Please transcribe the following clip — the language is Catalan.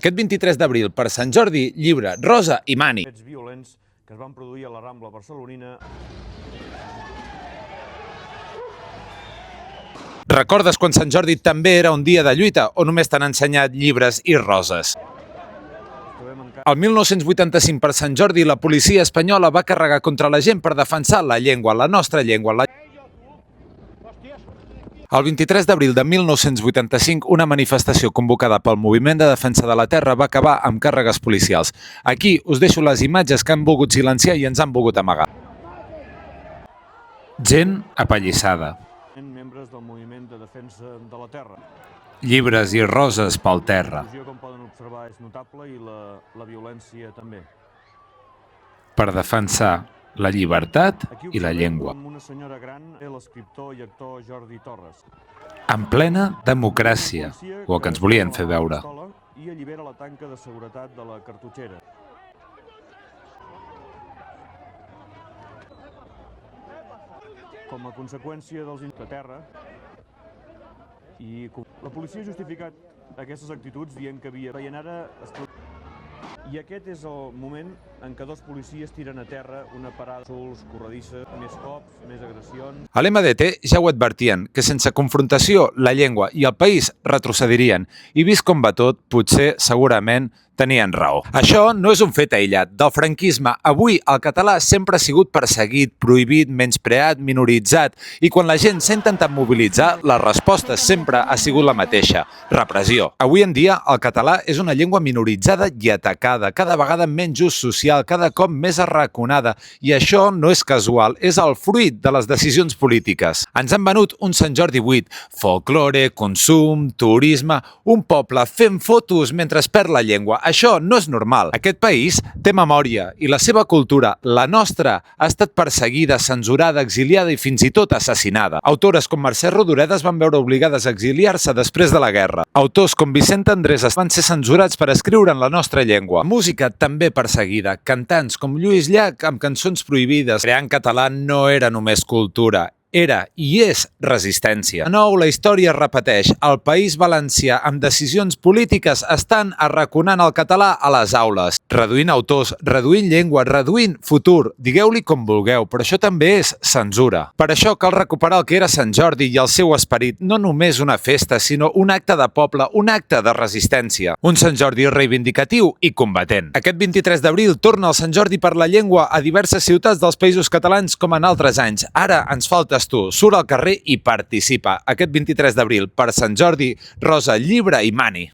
Aquest 23 d'abril, per Sant Jordi, llibre, rosa i mani. Fets violents que es van produir a la Rambla barcelonina. Recordes quan Sant Jordi també era un dia de lluita o només t'han ensenyat llibres i roses? El 1985, per Sant Jordi, la policia espanyola va carregar contra la gent per defensar la llengua, la nostra llengua. El 23 d'abril de 1985, una manifestació convocada pel Moviment de Defensa de la Terra va acabar amb càrregues policials. Aquí us deixo les imatges que han volgut silenciar i ens han volgut amagar. Gent apallissada. Membres del Moviment de Defensa de la Terra. Llibres i roses pel terra. La com poden observar, és notable i la violència també. Per defensar la llibertat i la llengua. Amb una senyora gran, l'escriptor i actor Jordi Torres. En plena democràcia, o el que ens volien fer veure. I allibera la tanca de seguretat de la cartutxera. Com a conseqüència dels de terra, i la policia ha justificat aquestes actituds dient que havia... I aquest és el moment en què dos policies tiren a terra una parada sols, corredissa, més cops, més agressions... A l'MDT ja ho advertien, que sense confrontació la llengua i el país retrocedirien. I vist com va tot, potser, segurament, tenien raó. Això no és un fet aïllat. Del franquisme, avui el català sempre ha sigut perseguit, prohibit, menyspreat, minoritzat, i quan la gent s'ha intentat mobilitzar, la resposta sempre ha sigut la mateixa: repressió. Avui en dia, el català és una llengua minoritzada i atacada, cada vegada menys ús social, cada cop més arraconada, i això no és casual, és el fruit de les decisions polítiques. Ens han venut un Sant Jordi buit, folklore, consum, turisme, un poble fent fotos mentre es perd la llengua. Això no és normal. Aquest país té memòria i la seva cultura, la nostra, ha estat perseguida, censurada, exiliada i fins i tot assassinada. Autores com Mercè Rodoreda es van veure obligades a exiliar-se després de la guerra. Autors com Vicent Andrés van ser censurats per escriure en la nostra llengua. Música també perseguida. Cantants com Lluís Llach amb cançons prohibides. Crear en català no era només cultura. Era i és resistència. De nou, la història es repeteix. El País Valencià, amb decisions polítiques, estan arraconant el català a les aules, reduint autors, reduint llengua, reduint futur. Digueu-li com vulgueu, però això també és censura. Per això cal recuperar el que era Sant Jordi i el seu esperit, no només una festa, sinó un acte de poble, un acte de resistència. Un Sant Jordi reivindicatiu i combatent. Aquest 23 d'abril torna el Sant Jordi per la llengua a diverses ciutats dels Països Catalans com en altres anys. Ara ens falta tu, surt al carrer i participa. Aquest 23 d'abril, per Sant Jordi, rosa, llibre i mani.